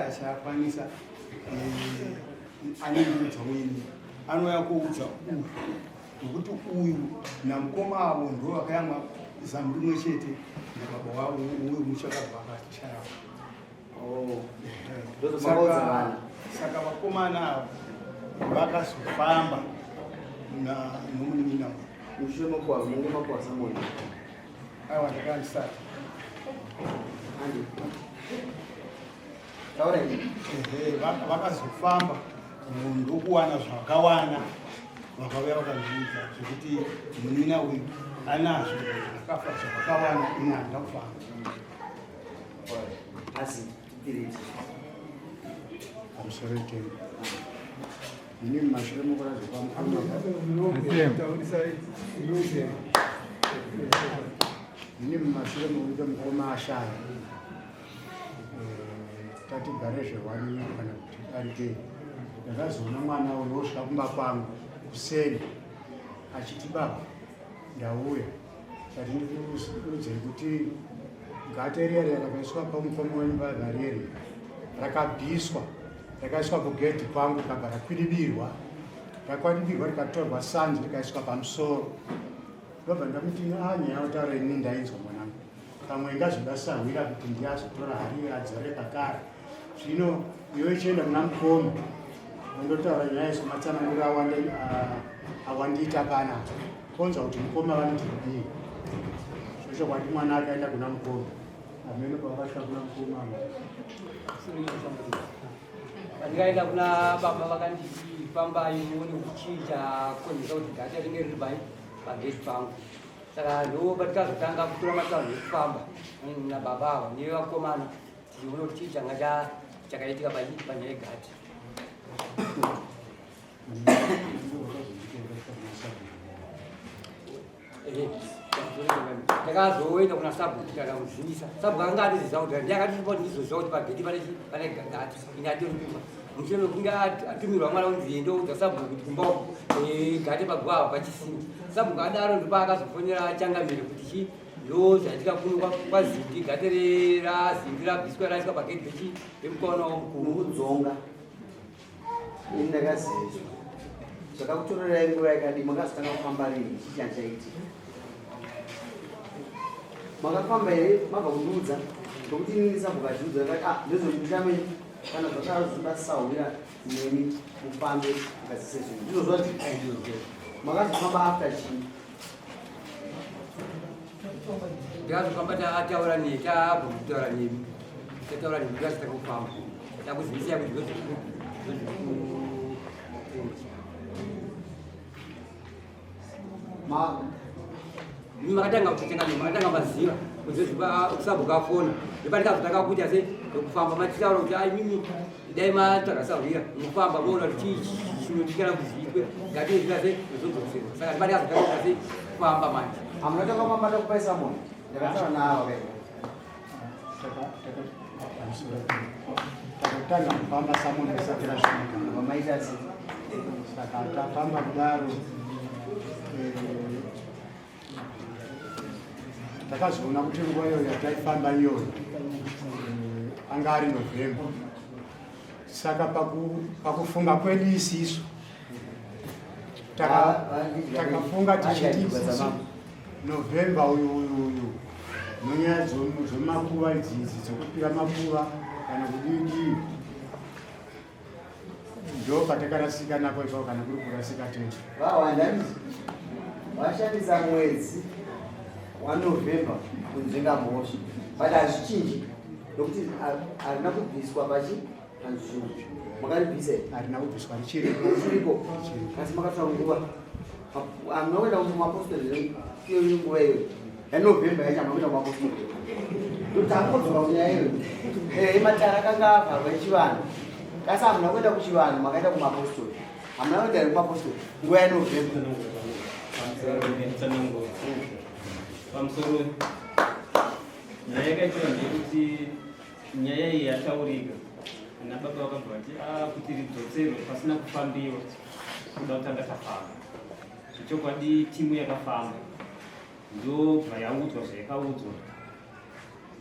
achakwanisa anenguudza wini anouya kuudza uyu nokuti uyu namukoma avo ndo vakayamwa zamu rimwe chete nababa wavo uye muchakabva akashaya. Saka vakomana avo vakazofamba nomunin'ina mushure makuwa samoni aiwa ndakandisati vakazofamba munhu ndokuwana zvakawana vakauya vakazviudza zvekuti munina uyu anazvo akafa zvakawana ine handida kufamba. asi tiriti pamusoro itemu ini mumashure ini mumashure mokuita mukoma ashaya tatigare zvewani kana kuti arike ndakazoona mwana unosvika kumba kwangu kuseni achiti baba ndauya sati ndikuudzei kuti gate riyari rakaiswa pamukoma wemubadhari eri rakabhiswa rakaiswa kugedhi kwangu kabva rakwidibirwa rikatorwa sandi rikaiswa pamusoro ndobva ndamuti nyaya yautaura ini ndainzwa mwanangu kamwe ngazvidasahwira kuti ndiyazotora hari adzore kakare zvino iwe chienda kuna mukoma undotaura nyaya yesomatsanangura awandiita pana konza kuti mukoma vanoti kudii zvochokwadi mwana akaenda kuna mukoma amene pakasvika kuna mukoma ndikaenda kuna baba vakandifambai muone kuchicha konzesa kuti gata ringe riri pai pageti pangu saka ndo patikazotanga kutora matanho ekufamba nababa ava nevakomana tichiona kuti chii changa chakaitika panyaya yegati. ndakazoenda kuna sabu ndakamuziisa sabu anga atiziza kuti ndakatipo ndizoziva kuti pageti pane gati ine atirikuma mushure mekunge atumirwa mwana unzi ndoudza sabu kuti kumba gati pagwava pachisima sabu kadaro ndopaakazofonera changamire kuti chi ndo zvaitika kuno kwazindi gati razindi rabviswa raiswa pageti remukono mukudzonga ini ndakazizwa zvakakutorerai nguva yakadi makazotanga kufamba rini chichanchaitika makafamba here mabva kundiudza nokuti inini ndisabva kachiudza ndezvokutame kana zvakazodasahwira neni mufambe akazise zvinhu ndizozva kuti makazofamba after chii ndakazofamba taataura neni taabvokutaura neni tataura neni ndikazotanga kufamba takuzivisai kuti ini makatanga kuchengana makatanga maziva kusabukafona ndipandikazotanga kuti ase ndokufamba matitaura kuti ai mimi dai matakasahwira mufamba moona kuti chii chinotikana kuzivitwe ngatiizvina se zvozodzosera saka ndipandikazotanga kuti ase kufamba manje hamunatanga kufamba ndekupaisa munhu ndakataura naavo takatanga kufamba samoni asati rasvika vamaita se saka tafamba kudaro takazoona kuti nguva iyoyo yataifamba iyoyo anga ari Novemba. Saka pakufunga kwedu isisu takafunga tichiti Novemba uyu munyaya dzemakuva idzi dzokupira makuva kana kudii ndo patakarasika napo ipapo kana kuri kurasika tete vashandisa mwedzi waNovemba kunzenga mhosva but hazvichinji nokuti harina kubviswa pachi hanzvizhinji makaribvisa harina kubviswa richiripo asi makatora nguva munokuenda kumapostoli iyo nguva iyo yaNovemba yacho munokuenda kumapostoli nokuti hamukodzoka kunyaya iyo matara akanga avharwa echivanhu asi hamuna kuenda kuchivanhu makaenda kumapostoli hamuna kuenda kumapostoli nguva yaNovemba pamusoro nyaya yakaitora ndekuti nyaya iyi yataurika nababa vakabva vati kuti ridzotserwe pasina kufambiwa kuda kutanga tafamba zvechokwadi timu yakafamba ndobva yaudzwa zvayakaudzwa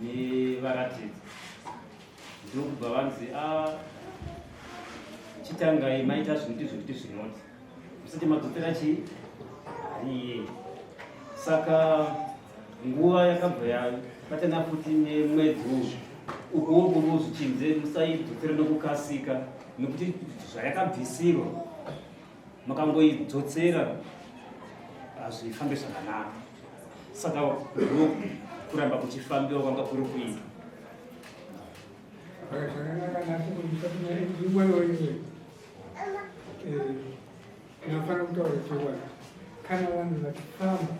nevaratidzi ndokubva vanzi chitangai maita zvinoti zvinoti musati madzokera chii hariye. Saka nguva yakabva yabatana futi nemwedzi ukuwo kuruzvichinze musaidzokere nokukasika nekuti zvayakabvisirwa makangoidzotsera hazvifambe zvakanaka. Saka kuramba kuchifambiwa kwanga kuri kuita nafana kutaura chokwadi kana vanhu vachifamba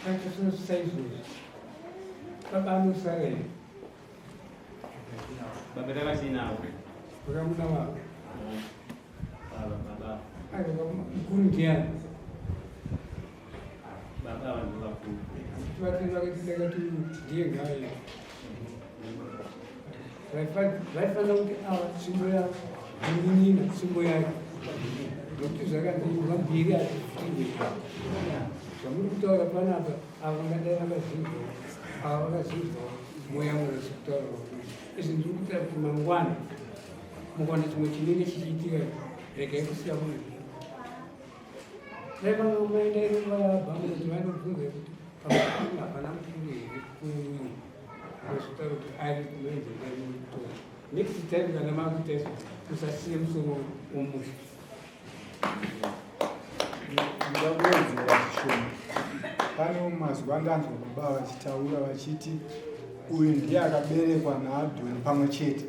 kaita saizvozvi vabanosara here baba takachinawo vakamuna vavo baba mukuru ndiani baba vanhu vakuru vakati ndiye ngaye vaifana kuti ava tsvimbo yavo ndimunina tsvimbo yake nokuti zvakandiva mbiri hazviive zvamuri kutaura panapa ava vangadai vakazvinzwa ava vakazvinzwa mweya mweresi kutaura izvi ndiri kuita kuti mangwana mukaona chimwe chinenge chichiitika regai kusiya munhu dai vanga maendairivabhamu kuti vanobvunza kuti hapana mukuru here kuii kutaura kuti ari kunoenzeaimutora next time kana makuita izvo musasiye musoro womusha ndakuvedzera zvishoma. Pane mazuva ndanzwa baba vachitaura vachiti uyu ndiye akaberekwa naadhoni pamwe chete.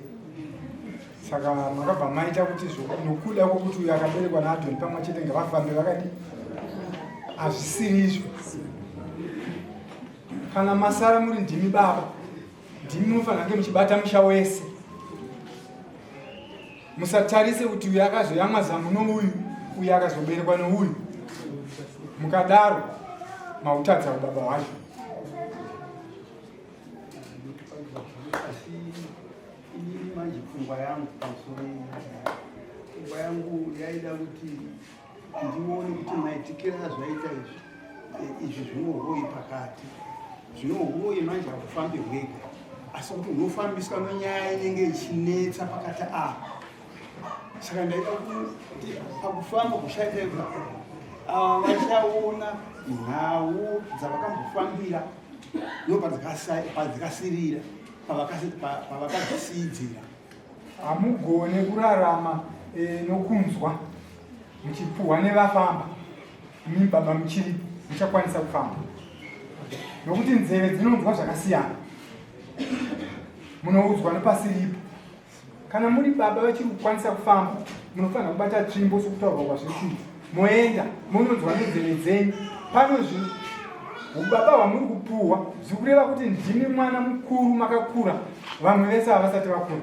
Saka makabva maita kuti nokuda kwokuti uyu akaberekwa naadhoni pamwe chete ngavafambe vakadi hazvisiri izvo. Kana masara muri ndimi baba, ndimi munofanira kunge muchibata musha wese. Musatarise kuti uyu akazoyamwa zamu nouyu, uyu akazoberekwa nouyu. Mukadaro mautadza ubaba hwacho. Ini manje pfungwa yangu pamusoro pfungwa yangu yaida kuti ndione kuti maitikiro azvaita izvi zvinohoyi pakati zvinohoyi manje hakufambi hwega asi kuti unofambiswa nenyaya inenge ichinetsa pakati apa. Saka ndaida kuti pakufamba kushaita vachaona nhau dzavakambofambira nopadzikasirira pavakadzisiidzira. Hamugone kurarama nokunzwa muchipuhwa nevafamba, imi baba muchiri muchakwanisa kufamba nokuti nzeve dzinonzwa zvakasiyana, munoudzwa nepasiripo. Kana muri baba vachiri kukwanisa kufamba, munofanira kubata tsvimbo sokutaurwa kwazviri moenda munonzwa nenzeve dzenyu. Pano ubaba hwamuri kupuhwa zvikureva kuti ndimi mwana mukuru, makakura, vamwe vese ava vasati vakura,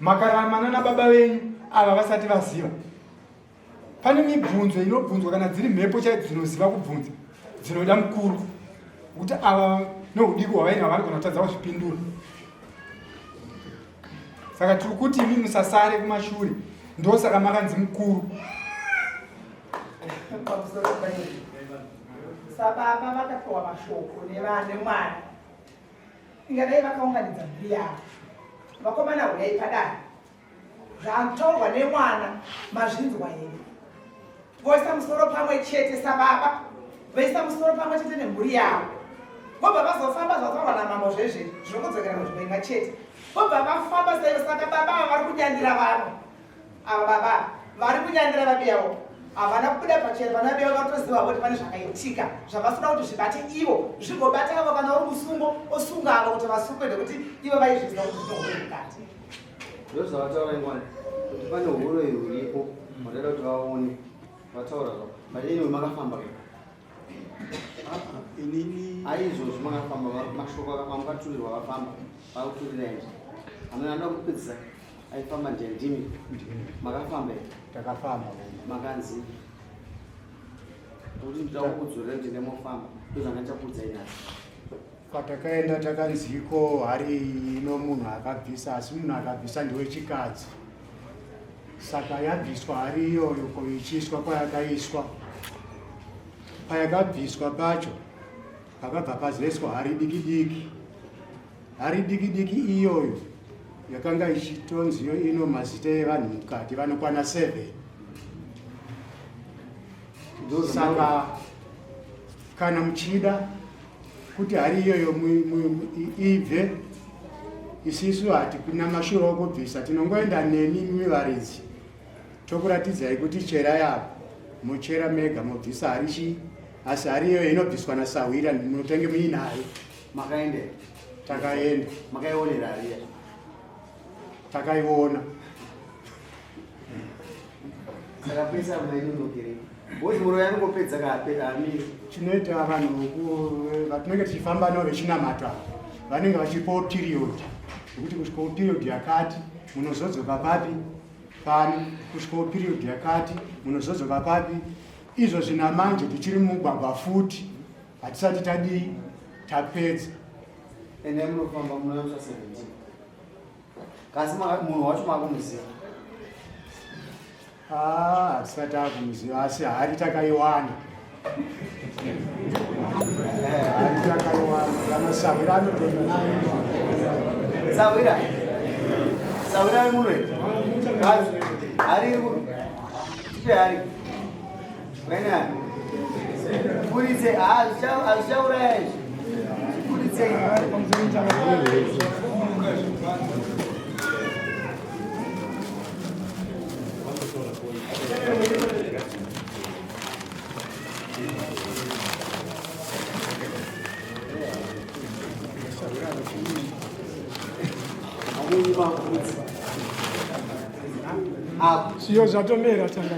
makaramana nababa venyu ava vasati vaziva. Pane mibvunzo inobvunzwa kana dziri mhepo chaidzo dzinoziva kubvunza, dzinoda mukuru, kuti ava noudiko hwavaina vari kana kutadza kuzvipindura. Saka tiri kuti imi musasare kumashure, ndosaka makanzi mukuru. Sababa vakapiwa mashoko nemwana ingadai vakaunganidza mhuri yavo vakomana huyai padare zvantaurwa nemwana mazvinzwa here voisa musoro pamwe chete sababa voisa musoro pamwe chete nemhuri yavo vobva vazofamba zvataurwa namambo zvezve zvinokodzokera muzvipenga chete vobva vafamba saivo. Saka baba ava vari kunyandira vanhu ava baba vari kunyandira vabiyavo havana kubuda pachena vana beva vatoziva kuti pane zvakaitika zvavasina kuti zvibate ivo zvigobata avo kana uri musungo osunga avo kuti vasungwe nekuti ivo vaizviziva kuti zvinohuri mukati. Ndozvavataura ingwani kuti pane uroyi huripo vanoda kuti vaone vataura zvavo madeni makafamba Inini aizvozvo makafamba mashoko amukaturirwa vafamba vakuturira izvi amwe anoda kupedzisa aifamba ndendimi makafamba Takafamba makanzi kuti ndida kukudzorera kuti ndemofamba ndozvanga kuudza inasi. kwatakaenda takanziko hari ino munhu akabvisa, asi munhu akabvisa ndewechikadzi. Saka yabviswa hari iyoyo ichiiswa kwayakaiswa. Payakabviswa pacho pakabva pazoiswa hari diki diki. Hari diki diki iyoyo yakanga ichitonziyo ino mazita evanhu mukati vanokwana 7. Saka kana muchida kuti hari iyoyo ibve, isisu hati kuna mashure okubvisa, tinongoenda nemi mivaridzi tokuratidzai kuti chera yapo muchera mega mubvisa harichi, asi hari iyoyo inobviswa naSawira munotenge muinayo. Makaenda? Takaenda. Makaionera hariya? Takaiona. Saka pesa munainonokere woti muroya nongopedza kapera amiri. Chinoita vanhu vatinenge tichifamba navo vechinamata vanenge vachipawo period yekuti kusvikawo period yakati munozodzoka papi pano, kusvikawo period yakati munozodzoka papi. Izvo zvina manje tichiri mugwagwa futi hatisati tadii tapedza. Ende munofamba munoyamsa 17 kasi munhu wacho makumuziva? Hatisati akumuziva asi hari takaiwana. Hari takaiwana kana Sawira anotoona Sawira? Sawira ari muno here? Hari iri muno? Tipe hari? Vaine hari? Kuritse, hazvichauraya izvi. Kuritsei. Siyo zvatomera tanga.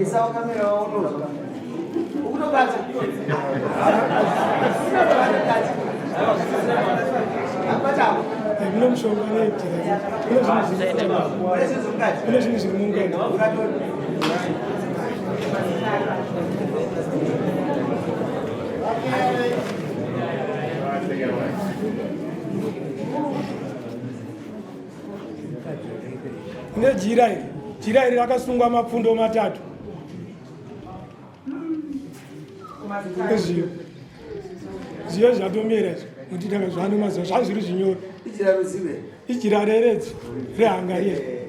Isawa kamera waunozwa. Ukutobata. Apata. Mune mushonga neitira. Kune zvinhu zviri mungana. Kune jira iri rakasungwa mapfundo 3. Ziyo zvatomera kuti tanga zvano mazuva zvazviri zvinyoro. Ijira ruzive. Ijira reredzi rehanga riye.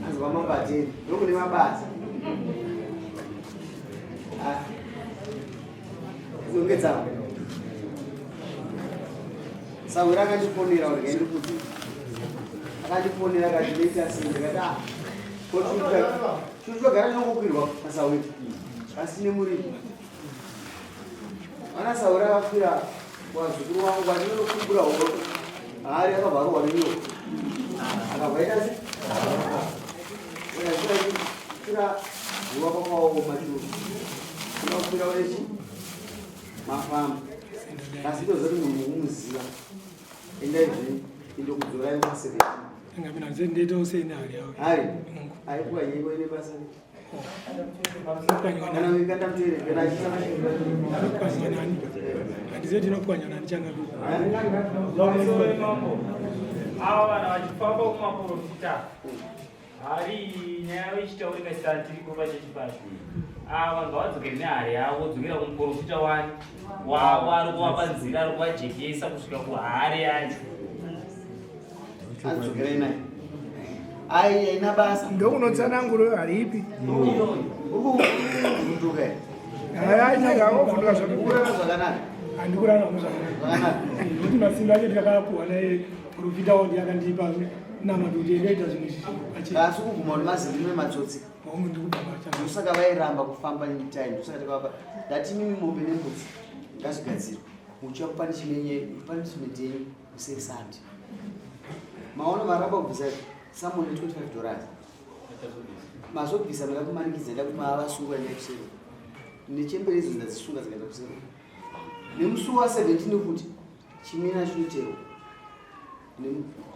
Azwa mabati, ndokune mabati. Zongedza. Sawira akandifonera kuti ngaende kuti. Akandifonera kuti ndiita singa kata. Chugara nongokwirwa paSawira. Asi nemuri. Ana Sawira akafira wazukuru wangu anokumbura horo. Hari akabvarwa neniyo. Akabvaita se? Kira huwa kwakwawo machuru. Unokwira wechi mafamba. Asi tozoti munhu umuziva. Enda izvi indokudzorai pasebe. Ngabina nzendeto usenari yawe. Hari. Aikuwa yego ine basa. Kana wikanda mtere kana chisana kwanya nani. Handizeti nokwanya nani changa. Lomsore mambo. Awa vana vachifamba kumaprofita. Hari nyaya ichitaurika chitatu tiri kuva chechipashi. Ava ngavadzokere nehari yavo dzokera kumuprofita wani wavo ari kuvapa nzira ari kuvajekesa kusvika kuhari yacho. adzokerei naye. Ai haina basa. Ndokunotsananguro haripi. Mutuka here. Hayainagaofundwa Kurara zvakanaka. handikurana zvakanaka. Kuti masimba acho ndakapuwa naye profita wandi yakandipa namadoti endoita zvinhu izvi. Asi kuguma kuti mazindime matsotsi. Wamwe ndikubaba. Ndosaka vairamba kufamba nyitayi. Ndosaka takavapa ndati mimi mombe nembudzi ngazvigadzirwe. Muchiwa punishment yenyu kusesandi. Maona maramba kubvisa someone $25. Mazobvisa makakumanikidza nda kuti mavasunga nekusero. Nechemberi idzo ndadzisunga dzikaenda kusero. Nemusuwo wa17 futi chimina chinotewa.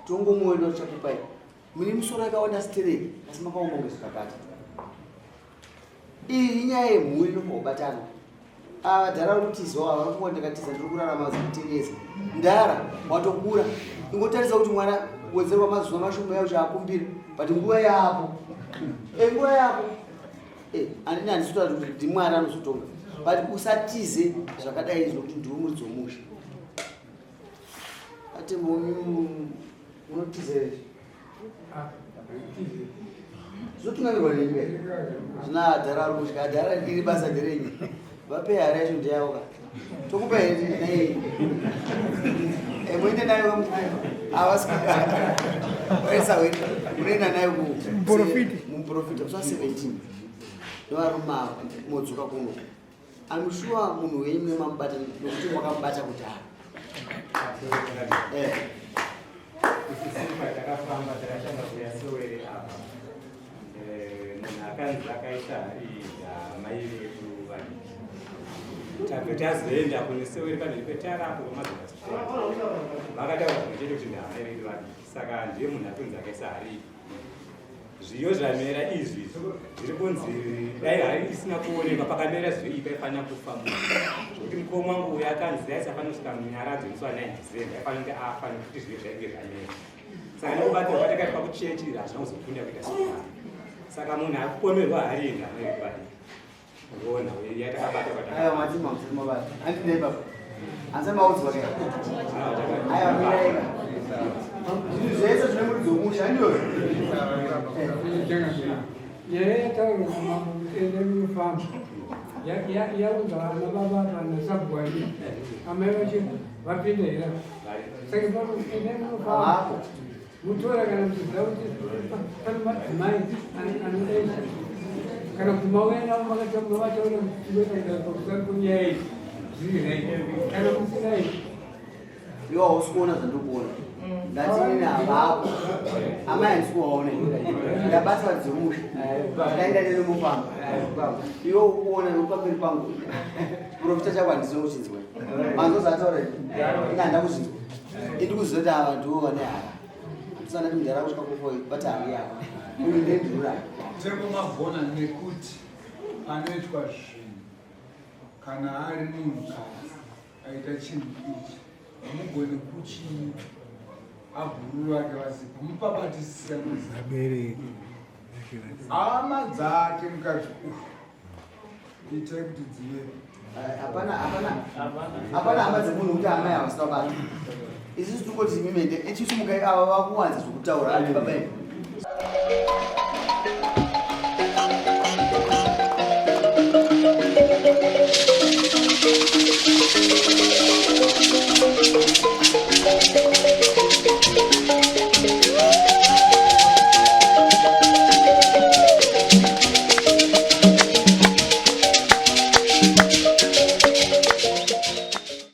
Tongo mwoyo uchakupai. Mune musoro akaona stereki asi makaoma ngezvakakati. Iyi inyaya yemhuri inobatana. Dhara rutizo ava vanongo ndakatiza ndiri kurarama zvekutereza. Ndara watokura. Ingotarisa kuti mwana wedzerwa mazuva mashoma yacho akumbira. But nguva yapo. Nguva yapo. Andina ndisota kuti ndimwari anozotonga. but usatize zvakadai izvo kuti ndiwe muridzi womusha. Ati munotize zvotungamirwa nemi zvina hadhara ari kutya hadhara ndiri basa nderenyi vape hari yacho ndeyauka tokupa nei muende nayo avasikaesa unoenda nayo muprofita kusa 17 novaruma modzuka kuno amushuwa munhu wenyu mune mamubata nokuti makamubata kudhara. Takafamba takashanda kuyasowere apa munhu akanzi akaita hari mai vedu vadiki tabve tazoenda kunesewere pamberi petarapo kwamazovasitei vakataura zvinochete kuti ndamai vedu vadiki saka ndiye munhu atonzi akaisa hari zviyo zvamera izvi zviri kunzi dai hari isina kuonekwa pakamera zviyo iyi paifanira kufa munhu zvokuti mukoma wangu uyo akanzi aisafanira kusvika munyaradzo musi wa 9 December aifanira kunge afa nekuti zviyo zvainge zvamera saka nekubatsirwa takati pakuchechi hazvina kuzokunda kuita sokana saka munhu akupomerwa hari enda anoekuvadiki ngona yatakabata kwatakabata andineba hanza maudzwa ke aya miraika zvinhu zvese zvine muridzi womusha andiyozvo nyaya yataura ende munofamba yaunza vana vavava nasabwani amai vacho vapinda hera saka ende munofamba mutora kana muchiziva kuti pane madzimai anodaisa kana kuti mauenda makataura kusari kunyaya idzi zvirai kana kusinai iwo hausikuona zvandikuona ndatinini havapo amai handisikuwaone ndabatwa dzomusha ndaenda nenomufamba iwo ukuona nokupamberi pangu profita chako handisino kuchinzwa manzozataura ina handa kuchinzwa indikuzoti ava ndiwo vane hara handisana kuti ndara kusvika kufoi bati hari yavo uyu ndendurura tengomagona nekuti anoitwa zvinhu kana ari munhukadzi aita chinhu ichi hamugoni kuchii abhuru vake vasipa mupabatisisa muzabereki hama dzake mukati itai kuti dzive hapana hama dzemunhu kuti amai havasina bata isusu tongoti mimende echisimukai ava vakuwanza zvokutaura ari babai